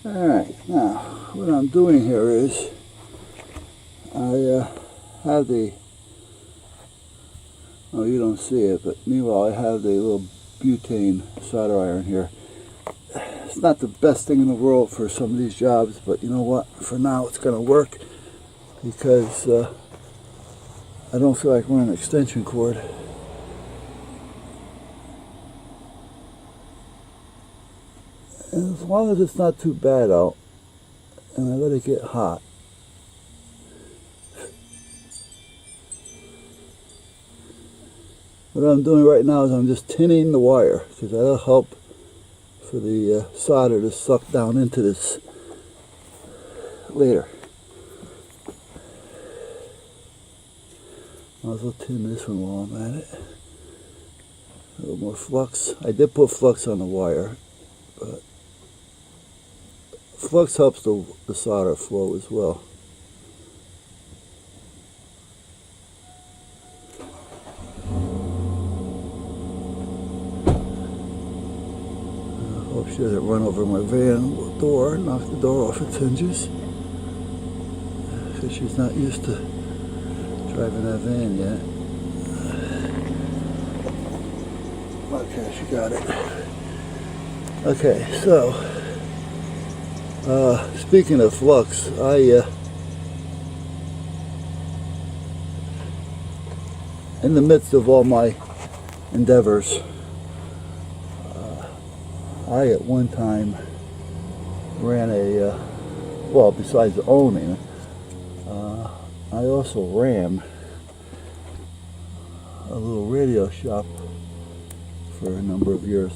Alright, now what I'm doing here is I have the, oh you don't see it, but meanwhile I have the little butane solder iron here. It's not the best thing in the world for some of these jobs, but you know what, for now it's going to work because I don't feel like running an extension cord. And as long as it's not too bad out, and I let it get hot, what I'm doing right now is I'm just tinning the wire, because that'll help for the solder to suck down into this later. Might as well tin this one while I'm at it. A little more flux. I did put flux on the wire, but flux helps the solder flow as well. I hope she doesn't run over my van door, knock the door off its hinges. Because she's not used to driving that van yet. Okay, she got it. Okay, so speaking of flux, in the midst of all my endeavors, I at one time ran a, well, besides owning, I also ran a little radio shop for a number of years.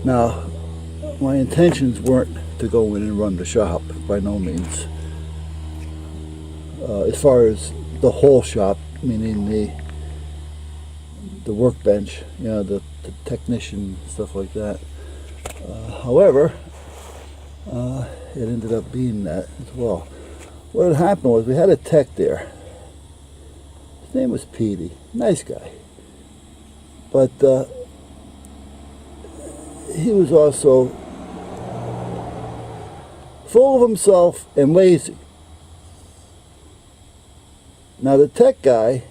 Now, my intentions weren't to go in and run the shop, by no means. As far as the whole shop, meaning the workbench, you know, the technician, stuff like that. However, it ended up being that as well. What had happened was we had a tech there. His name was Petey, nice guy. But he was also full of himself and lazy. Now the tech guy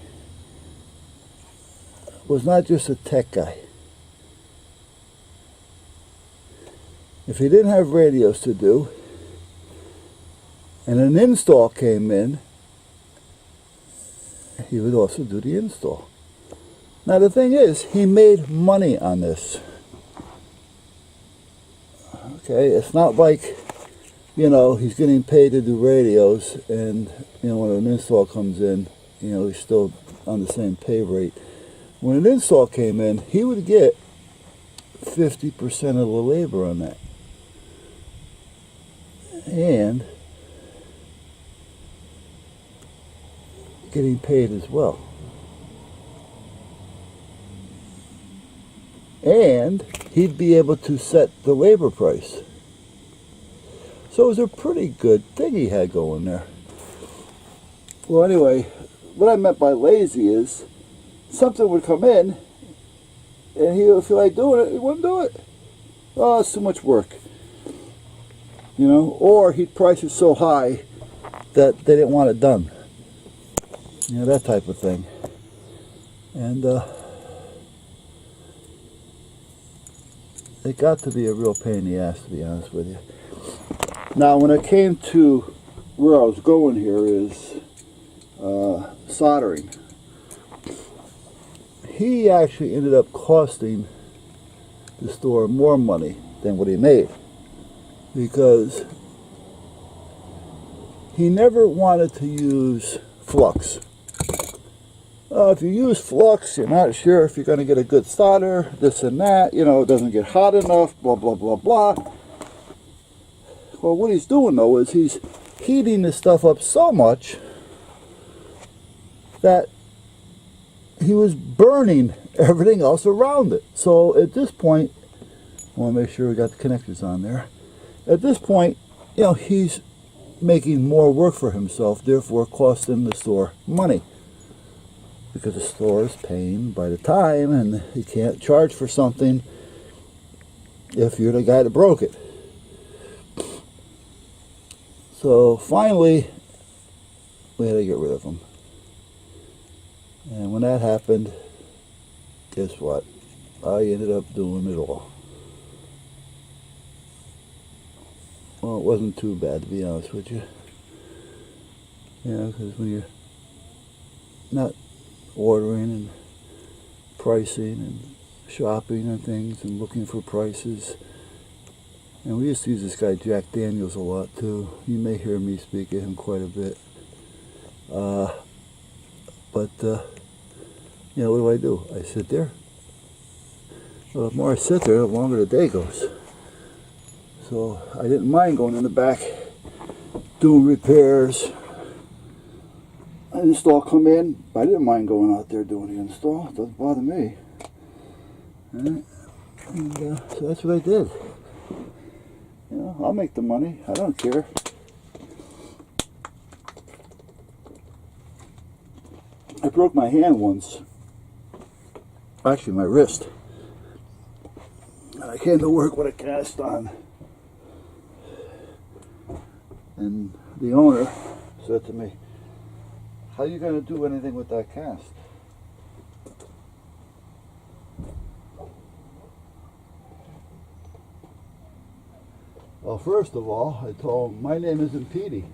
was not just a tech guy. If he didn't have radios to do, and an install came in, he would also do the install. Now the thing is, he made money on this. Okay, it's not like, you know, he's getting paid to do radios, and you know, when an install comes in, you know, he's still on the same pay rate. When an install came in, he would get 50% of the labor on that. And getting paid as well. And he'd be able to set the labor price. So it was a pretty good thing he had going there. Well, anyway, what I meant by lazy is something would come in and he would feel like doing it, he wouldn't do it. Oh, it's too much work. You know, or he'd price it so high that they didn't want it done. You know, that type of thing. And it got to be a real pain in the ass, to be honest with you. Now, when it came to where I was going here is soldering. He actually ended up costing the store more money than what he made, because he never wanted to use flux. If you use flux, you're not sure if you're going to get a good solder, this and that, you know, it doesn't get hot enough, blah, blah, blah, blah. Well, what he's doing, though, is he's heating this stuff up so much that he was burning everything else around it. So at this point, I want to make sure we got the connectors on there. At this point, you know, he's making more work for himself, therefore costing the store money. Because the store is paying by the time, and he can't charge for something if you're the guy that broke it. So finally, we had to get rid of them. And when that happened, guess what? I ended up doing it all. Well, it wasn't too bad, to be honest with you. You know, because when you're not ordering and pricing and shopping and things and looking for prices. And we used to use this guy Jack Daniels a lot too. You may hear me speak of him quite a bit. You know, what do? I sit there. Well, the more I sit there, the longer the day goes. So I didn't mind going in the back, doing repairs. An install come in, I didn't mind going out there doing the install. It doesn't bother me. And so that's what I did. You know, I'll make the money. I don't care. I broke my hand once. Actually, my wrist. And I came to work with a cast on. And the owner said to me, "How are you going to do anything with that cast?" Well, first of all, I told him, my name isn't Petey.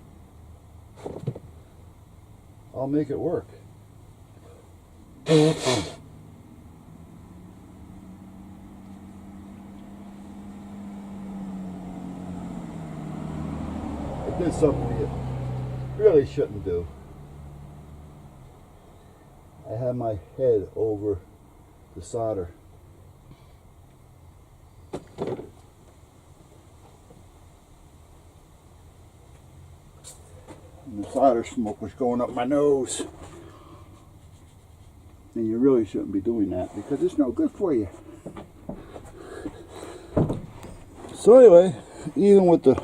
I'll make it work. I did something you really shouldn't do. I had my head over the solder. And the solder smoke was going up my nose. And you really shouldn't be doing that because it's no good for you. So anyway, even with the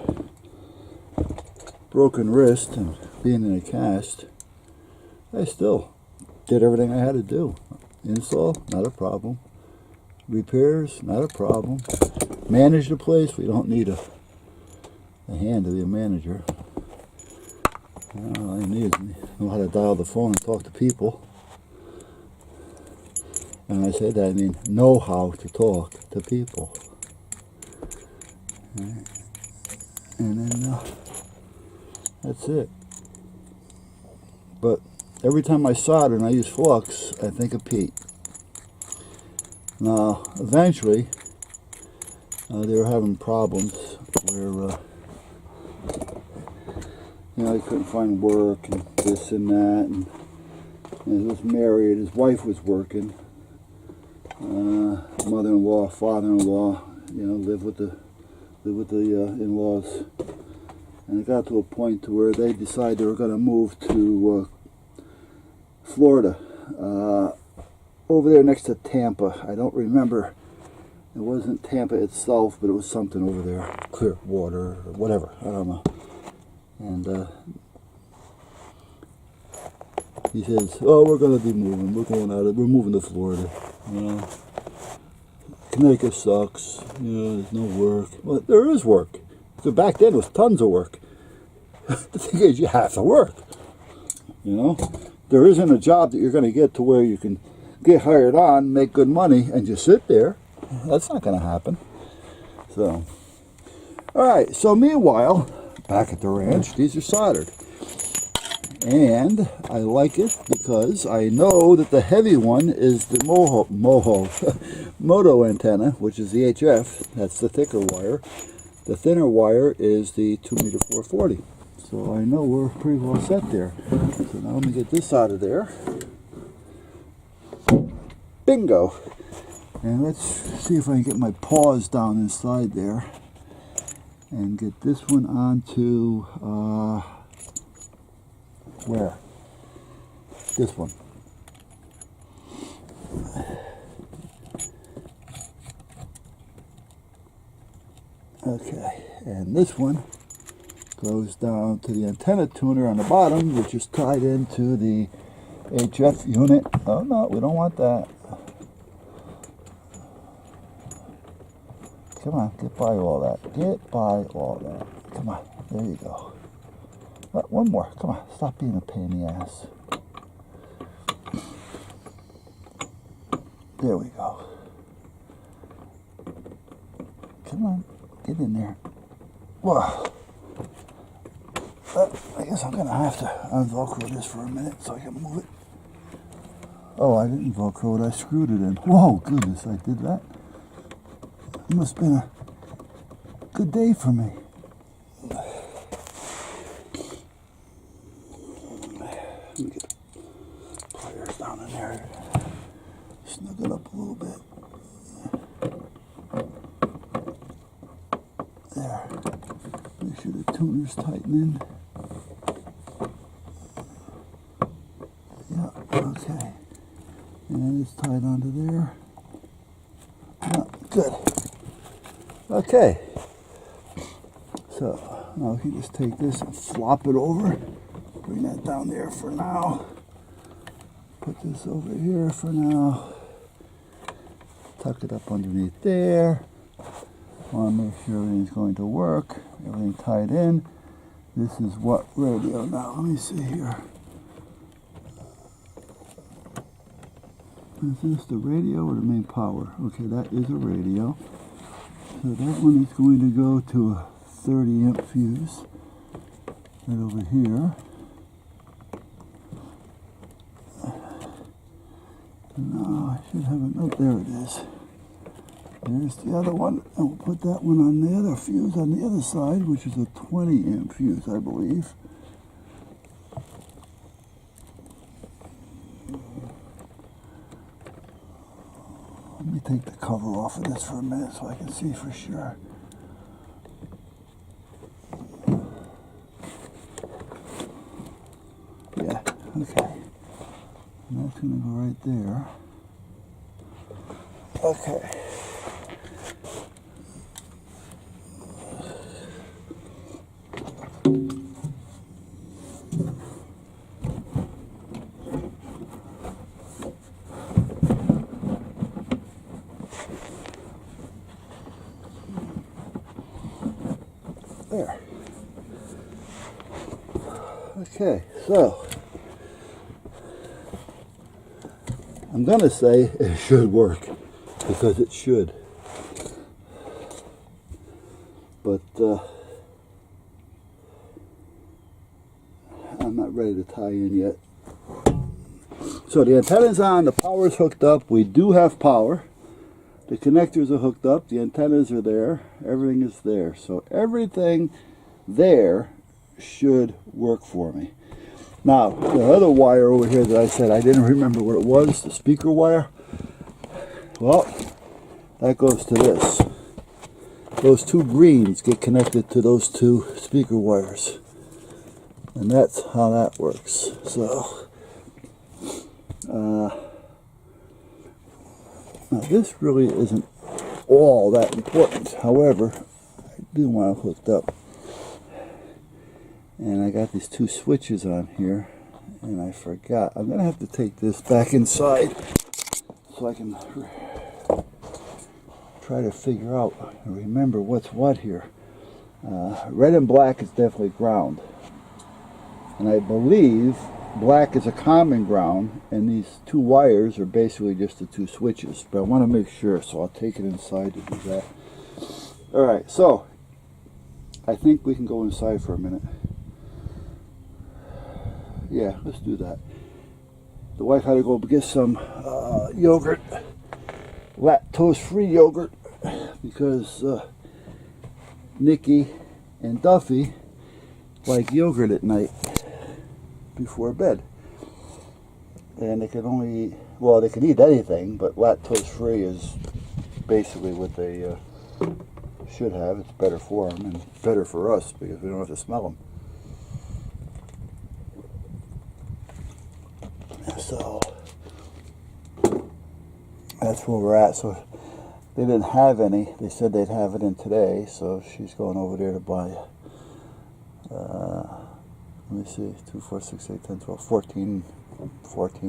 broken wrist and being in a cast, I still did everything I had to do. Install, not a problem. Repairs, not a problem. Manage the place, we don't need a hand to be a manager. All I need is know how to dial the phone and talk to people. And when I say that, I mean know how to talk to people. And then that's it. But every time I solder and I use flux, I think of Pete. Now, eventually, they were having problems where, you know, he couldn't find work and this and that. And he was married, his wife was working. Mother-in-law, father-in-law, you know, live with the in-laws. And it got to a point to where they decided they were going to move to Florida, over there next to Tampa. I don't remember. It wasn't Tampa itself, but it was something over there, Clearwater or whatever. I don't know. And he says, "Oh, we're going to be moving. We're moving to Florida. You know, Connecticut sucks. You know, there's no work." Well, there is work. So back then, there was tons of work. The thing is, you have to work. You know, there isn't a job that you're going to get to where you can get hired on, make good money, and just sit there. That's not going to happen. So, all right. So meanwhile, back at the ranch, these are soldered. And I like it because I know that the heavy one is the Moto antenna, which is the HF. That's the thicker wire. The thinner wire is the 2m 440. So I know we're pretty well set there. So now let me get this out of there. Bingo! And let's see if I can get my paws down inside there and get this one onto where? This one. Okay, and this one goes down to the antenna tuner on the bottom, which is tied into the HF unit. Oh no, we don't want that. Come on, get by all that. Get by all that. Come on, there you go. One more. Come on, stop being a pain in the ass. There we go. Come on, get in there. Whoa. I guess I'm gonna have to unvelcro this for a minute so I can move it. Oh, I didn't velcro it, I screwed it in. Whoa, goodness, I did that. It must have been a good day for me. Let me get the pliers down in there. Snug it up a little bit. There. Make sure the tuner's tightening. Yeah, okay. And it's tied onto there. Yeah, good. Okay. So now we can just take this and flop it over. Bring that down there for now. Put this over here for now. Tuck it up underneath there. Want to make sure everything's going to work. Everything tied in. This is what radio now? Let me see here. Is this the radio or the main power? Okay, that is a radio. So that one is going to go to a 30 amp fuse. Right over here. No, I should have it. Oh, there it is. There's the other one. And we'll put that one on the other fuse on the other side, which is a 20 amp fuse, I believe. Let me take the cover off of this for a minute so I can see for sure. Yeah, okay. And that's going to go right there. Okay. There. Okay, so I'm going to say it should work because it should. But I'm not ready to tie in yet. So the antenna's on, the power's hooked up. We do have power. The connectors are hooked up, the antennas are there, everything is there. So everything there should work for me. Now, the other wire over here that I said I didn't remember what it was, the speaker wire, well, that goes to this. Those two greens get connected to those two speaker wires. And that's how that works. So, now this really isn't all that important. However, I do want it hooked up. And I got these two switches on here, and I forgot. I'm going to have to take this back inside so I can try to figure out and remember what's what here. Red and black is definitely ground. And I believe black is a common ground, and these two wires are basically just the two switches. But I want to make sure, so I'll take it inside to do that. Alright, so I think we can go inside for a minute. Yeah, let's do that. The wife had to go get some yogurt, lactose-free yogurt, because Nikki and Duffy like yogurt at night before bed. And they can only eat, well, they can eat anything, but lactose-free is basically what they should have. It's better for them and better for us because we don't have to smell them. So that's where we're at. So they didn't have any. They said they'd have it in today, so she's going over there to buy let me see, 2, 4, 6, 8, 10, 12, 14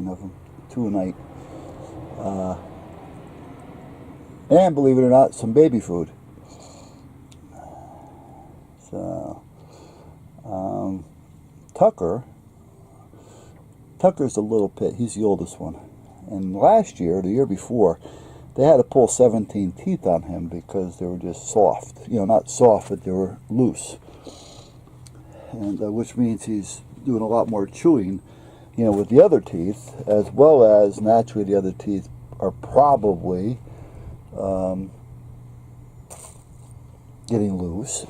of them, 2 a night. And believe it or not, some baby food. So, Tucker's the little pit. He's the oldest one. And last year, the year before, they had to pull 17 teeth on him because they were just soft. You know, not soft, but they were loose. And which means he's doing a lot more chewing, you know, with the other teeth, as well as naturally the other teeth are probably getting loose.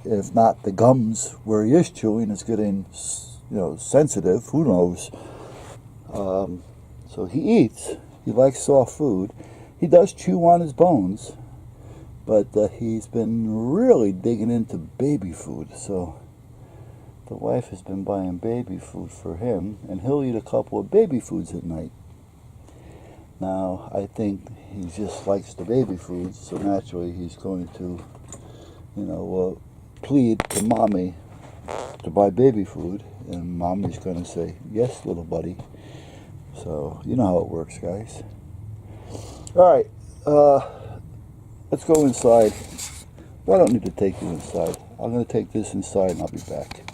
If not, the gums where he is chewing is getting, you know, sensitive. Who knows? So he eats. He likes soft food. He does chew on his bones, but he's been really digging into baby food. So the wife has been buying baby food for him, and he'll eat a couple of baby foods at night. Now, I think he just likes the baby foods, so naturally he's going to, you know, plead to Mommy to buy baby food, and Mommy's going to say, yes, little buddy. So, you know how it works, guys. Alright, let's go inside. Well, I don't need to take you inside. I'm going to take this inside and I'll be back.